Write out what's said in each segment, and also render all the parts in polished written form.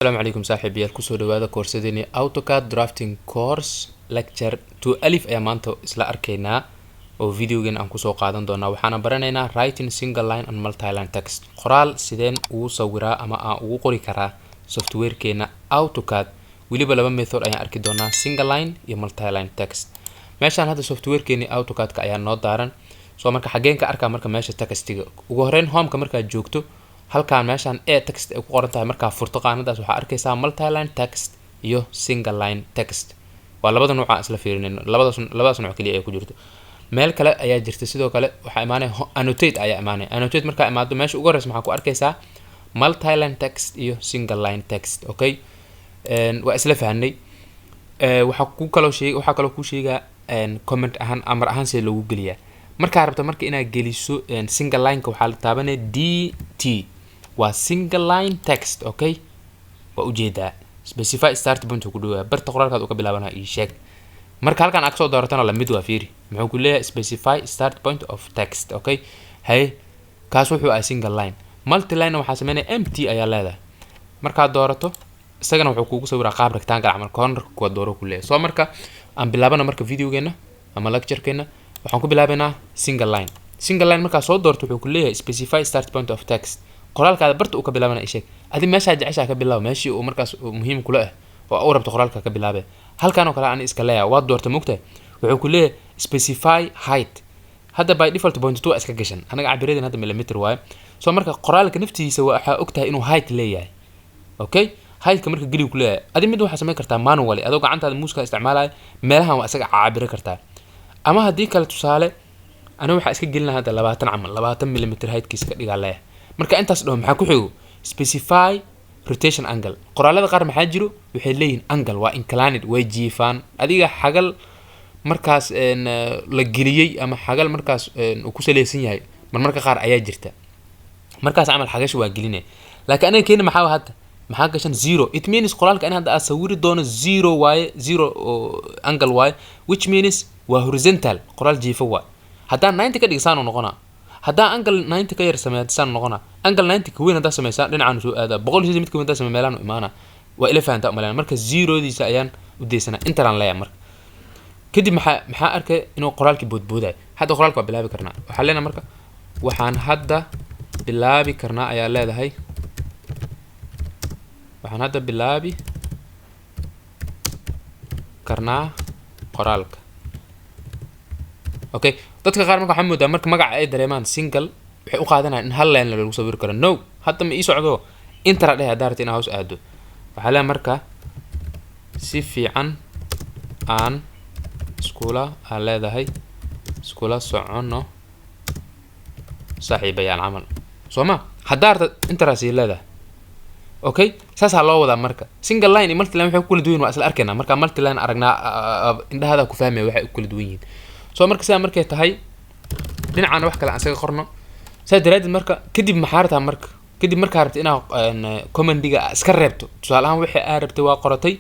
السلام عليكم صاحبيال kusoo dhawaada koorsadeenii AutoCAD drafting course lecture 2 alif ayaa maanta isla arkaynaa oo videogan aan kusoo qaadan doonaa waxaana baranaynaa writing single line and multi-line text qoraal sideen ugu sawiraa ama aan ugu qori karaa softwarekeena AutoCAD waliba laba method ayaan arki doonaa single line iyo multi-line text meeshaan hadda softwarekeeni AutoCAD ka ayaa noo daaran soo marka xageen ka arkaa marka meesha textiga ugu horreyn home-ka marka joogto halkaan meeshaan ee text ay ku qoran tahay marka furto qaanadaas waxa arkaysaa multi-line text iyo single line text waa labada nooc aan isla fiirinayno labadaas nooc kaliya ay ku jirto meel kale ayaa jirta sidoo kale waxa imaanay annotate ayaa imaanay annotate marka imaado meesha ugu horeysa maxaa ku arkaysaa multi-line text iyo single line text okay waa isla fahanay waxa kaloo ku sheegaa comment ahaan amar ahaan si loogu geliyaa marka rabto marka inaad geliso single line ka waxa la taabanay dt waa single line text okay waa ujeedaa specify start point ku dhawa barta qoraalkaad u ka bilaabana ii sheeg marka halkan aad soo dooratana la mid waa fiiri muxuu ku leeyahay specify start point of text okay hay kaas wuxuu ah single line multi line waxa sameynaa empty ayaa leedahay marka doorato isagana wuxuu kugu sawiraa qaab rectangle camal corner ku dooro ku leeyahay soo marka aan bilaabana marka videogeena ama lecture-keena waxaan ku bilaabaynaa single line marka soo doorto wuxuu ku leeyahay specify start point of text qoraalkaada barta uu ka bilaabana ii sheeg adi meesha jecesha ka bilaabo meeshii uu markaas muhiim kula ah oo rabto qoraalka ka bilaabay halkaan oo kale aan iska leeyahay waa doorto mugtay wuxuu ku leeyahay specify height hadda by default point 2 iska gashan anaga cabiradeen hadda millimeter waaye soo marka qoraalka naftiisa waxa ogtahay inuu height leeyahay okay height-ka marka geli ku leeyahay adi mid waxa sameyn kartaa manually adoo gacantaada muuska isticmaalaya meelahan waa isaga cabiri kartaa ama haddii kale tusaale aniga waxa iska gelin hadda 20 camal 20 millimeter height-kiisa ka dhigaa leeyahay marka intaas dhaw maxaa ku xigo specify rotation angle qoraalada qaar maxaa jiro waxay leeyihiin angle waa inclined way jiifaan adiga xagal markaas la geliyay ama xagal markaas uu ku saleysan yahay marka qaar ayaa jirta markaas amal xagash waa gelinay laakiin aniga keenna maxaa gashan 0 it means qoraalka in hadda aad sawiri doono 0 waaye 0 angle waaye which means waa horizontal qoraal jiifo waa haddaan 90 ka dhigsaan noqona haddaan angle 90 ka yar sameeysan noqona angle 90 ka weyn hadaa sameeysan dhinacaan soo aada 100 mid ka weyn hadaa sameeyay meelaan u imaana waa ila fahantaa umalaan marka 0diisa ayaan u deysana intaan leeyahay marka kadib maxaa arkay inuu qoraalkii boodbooday hadda qoraalka waa bilaabi karnaa waxa leenahay marka waxaan hadda bilaabi karnaa ayaa leedahay waxaan hadda bilaabi karnaa qoraalka okay dadka qaar marka waxaan moodaa marka magaca ay dareemaan single waxay u qaadanayaan in hal line lagu sawir karo no hadda ma ii socdo inta radhe hadaarta in hoos aado waxa la marka si fiican aan iskula leedahay iskula socono saaxiibayaan camal sooma hadaarta inta raasi leedahay okay saasa loo wadaa marka single line iyo multi line waxay ku kala duwan waa isla arkaynaa marka multi line aragnaa indhahada ku fahmay waxay ku kala duwan yihiin soo marka sidaa markay tahay dhinacana wax kale aan isaga qorno saa daraadid marka kadib maxaa rabtaa marka kadib markaa rabta inaad commandiga iska reebto tusaale ahaan wixii aad rabtay waa qoratay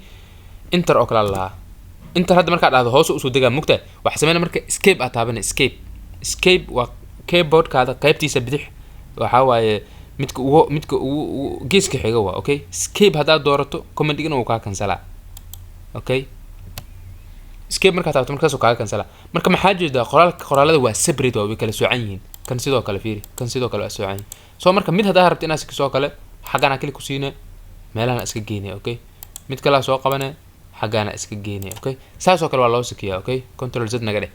enter oo kale lahaa enter hadda markaa dhahdo hoos u soo degaa mugtaa waxa sameynaa marka escape aad taabanay escape waa keyboardkaada qaybtiisa bidix waxa waaye midka ugu geeska xiga waa okay escape haddaad doorato commandigana uu kaa kansalaa okay escape marka taabto markaas uu kaa kansala marka maxaa jeedaa qoraalada waa separate oo way kala soocan yihiin kan sidoo kale fiiri kan sidoo kale waa soocan soo marka mid hadaa rabto inaad soo kale xagana kali ku siine meelana iska geenay okay mid kala soo qabanay xagana iska geenay okay saasoo kale waa loo sakiyaa okay control z naga dheh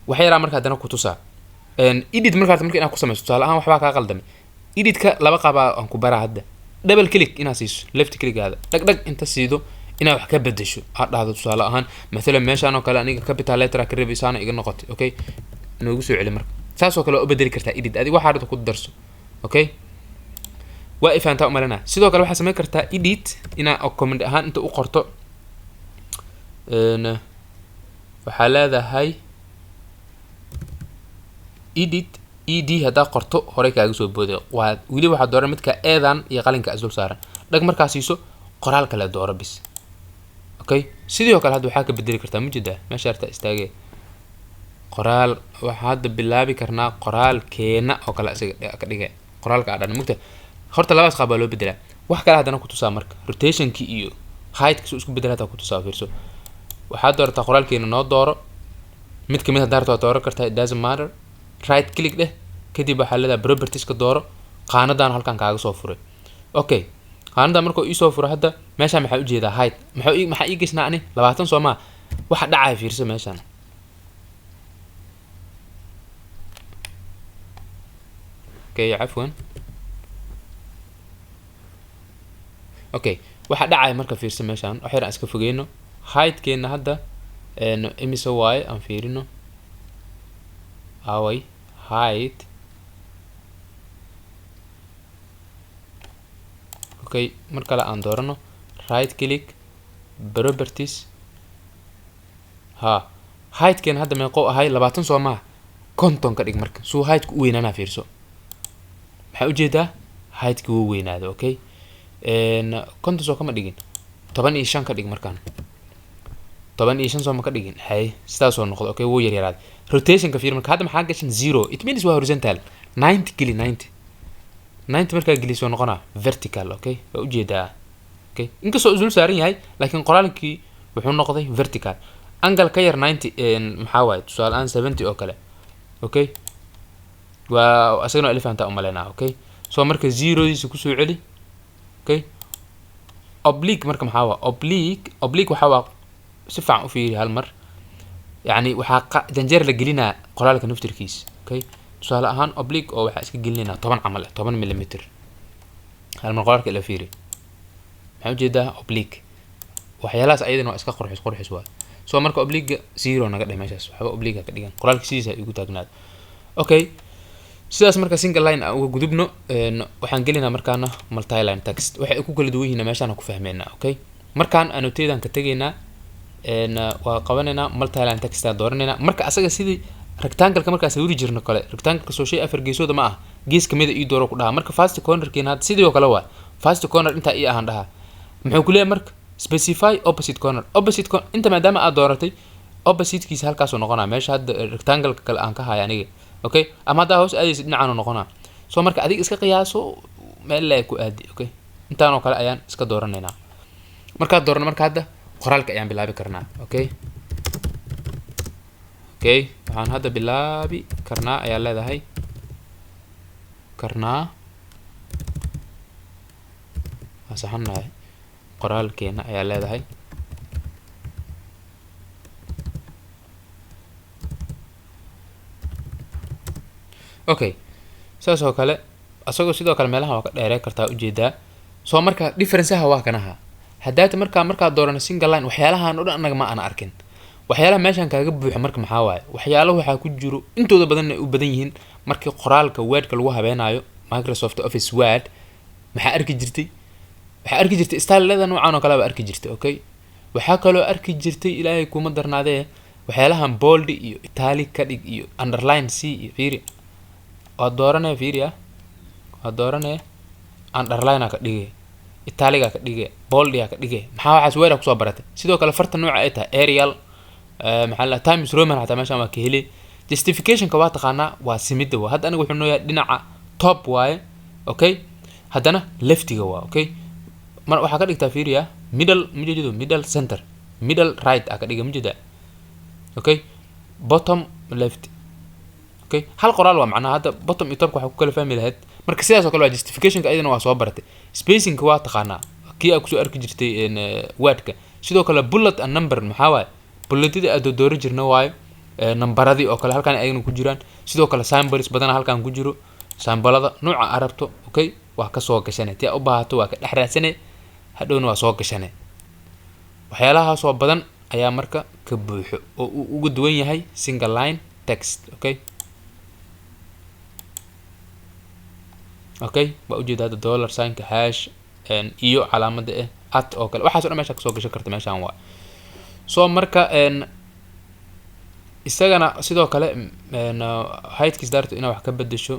waxa yaraa marka hadana ku tusaa edit marka inaad ku sameyso tusaale ahaan waxba ka qaldamay editka laba qaaba aan ku baraa hadda double click inaad siiso left click aada dhag inta siido inaad wax ka bedesho aad dhahdo tusaale ahaan maalan meeshaan oo kale aniga capital letter ka reebisana iga noqotay okay noogu soo celi marka saasoo kale oo bedeli kartaa edit adiga waxa aad ku darso okay waa ifaanta umalana sidoo kale waxa sameyn kartaa edit ina command ahaan inta u qorto waxa leedahay edit ed hadaa qorto hore kaaga soo booday waa wili waxa dooran midka eedan iyo qalinka isdul saaran dhag markaa siiso qoraal kale dooro bis okay sidoo kale hadda waxa ka bedeli kartaa mujida meesha arta istaagay qoraal waxa hadda bilaabi karnaa qoraalkeena oo kale isaga ka dhigay qoraalka dhan mugta horta labaas qaab loo bedelaa wax kale hadana ku tusaa marka rotationki iyo height-ka soo isku beddelata ku tusaa fiirso waxaad doortaa qoraalkeena noo dooro mid kamid ah daarto dooran kartaa it doesn't matter right click dheh kadib waxaa leedahay properties ka dooro qaanadan halkan kaaga soo furay okay qaanada markuu ii soo furo hadda meesha maxaa u jeedaa height maxaa ii gashnaa ani 20 soo ma waxa dhacay fiirso meeshan okay عفوا okay waxa dhacay marka fiirso meeshan waxaan iska fogeyno height keena hadda imise waay aan fiirino away height okay marka la aan doorano right click properties ha height keena hadda meeqo ahay 20 soo ma konton ka dhig marka soo height ku weynana fiirso maxaa u jeedaa height ku weynaado okay konton soo kama dhigin 15 ka dhig markaan 15 soo ma ka dhigin hay sidaas oo noqdo okay wuu yar yaraad rotation ka fiir marka hadda maxaa gashan 0 it means waa horizontal 90 kili 90 marka geliso noqona vertical okay waa u jeedaa okay inkastoo usul saaran yahay laakiin qoraalkii wuxuu noqday vertical angle ka yar 90 maxaa waay tusaale aan 70 oo kale okay waa asagana elephanta u maleena okay soo marka 0 diisa ku soo celi okay oblique marka maxaa waa oblique waxa waa si fiican u fiiri hal mar yani waxa janjeer la gelinaa qoraalka naftirkiis okay tusaale ahaan oblique oo waxa iska gelinayna 10 camal 10 mm hal mar qoraalka la fiiri maxaa ujeedaa oblique waxyaalahaas ayadana waa iska qurxis waa soo marka oblique 0 naga dhig meeshaas waxba oblique ka dhigan qoraalka sidiisa igu taagnaad okay sidaas marka single line uga gudubno waxaan gelinaa markaana multi line text waxay ku kala duwan yihiin meeshaan ku fahmeynaa okay markaan annotatedan ka tageynaa waa qabanayna multi line text aan dooranayna marka asaga sidii rectangle ka markaas wari jirno kale rectangle soo shay afar geesooda ma ah gees kamid ah ii dooro ku dhaha marka first corner keena sidii oo kale waa first corner inta ii ahaan dhaha muxuu ku leeyahay marka specify opposite corner inta maadaama aad dooratay opposite kiisa halkaas oo noqonaa meesha hadda rectangle kale aan ka hayo aniga okay ama hadda hoos aadaysid dhinacaan noqonaa soo marka adiga iska qiyaaso meel la ku aadi okay intaan oo kale ayaan iska dooranaynaa marka doorano marka hadda qoraalka ayaan bilaabi karnaa okay waxaan hadda bilaabi karnaa ayaa leedahay asaxanahay qoraalkeena ayaa leedahay okay saas oo kale asagoo sidoo kale meelaha waa ka dheerey kartaa u jeedaa soo marka difference-ha waa kanaha haddaad marka doorano single line waxyaalahan oo dhan anaga ma ana arkin waxyaalaha meeshan kaaga buuxa marka maxaa waaye waxyaalaha waxa ku jiro intooda badan ay u badan yihiin markii qoraalka word-ka lagu habeenayo Microsoft Office Word maxaa arki jirtay style-lada noocan oo kale ba arki jirtay okay waxa kale oo arki jirtay ilaahay kuma darnaadee waxyaalahan bold iyo italic ka dhig iyo underline c iyo fiiri waa dooranay fiiriya waa dooranay underline ka dhigay italic ka dhigay bold ka dhigay maxaa waxaas weera ku soo baratay sidoo kale farta nooca ay tahay Arial maxaa la Times Roman hata meesha ma ka heli justification ka waa taqaana waa simida waa hadda aniga wuxuu nooyaa dhinaca top waaye okay haddana leftiga waa okay mar waxa ka dhigtaa fiiriya middle center middle right ka dhigay mujida okay bottom left okay hal qoraal waa macnaha hadda bottom iyo top waxa ku kala fahmi lahayd marka sidaas oo kale waa justification ka ayadana waa soo baratay spacing ka waa taqaana kii aad ku soo arki jirtay word-ka sidoo kale bullet and number maxaa waaye bulletida aad dooro jirna waaye numberadii oo kale halkan ayagana ku jiraan sidoo kale symbols badan halkan ku jiro symbolada nooca arabto okay waa ka soo gashanay tii u baahato waa ka dhaxraadsanay hadhowna waa soo gashanay waxyaalaha soo badan ayaa marka ka buuxo oo uu ugu duwan yahay single line text okay waa u jeedaa dollar sign ka hash iyo calaamada at oo kale waxaas oo dhan meesha ka soo gashan karta meeshan waa soo marka isagana sidoo kale height-kiis daarto inaa wax ka bedesho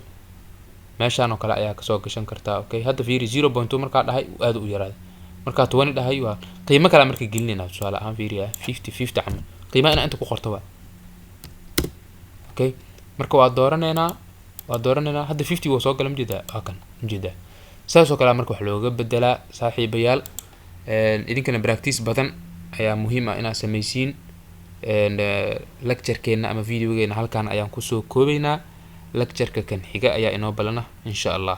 meeshan oo kale ayaa ka soo gashan kartaa okay hadda fiiri 0.2 marka dhahay aad u yaraaday marka 20 dhahay waa qiimo kale marka gelinayna tusaale ahaan fiiriya 50 camal qiimo inta ku qorto waa okay marka waa dooranayna hadda 50 waa soo galan jeeda kan jeeda saasoo kale marka wax looga bedelaa saaxiibayaal. idinkana practice badan ayaa muhiim ah inaad samaysiin. lecturekeena ama videogeena halkan ayaan kusoo koobaynaa. lectureka kan xiga ayaa inoo balana insha Allah.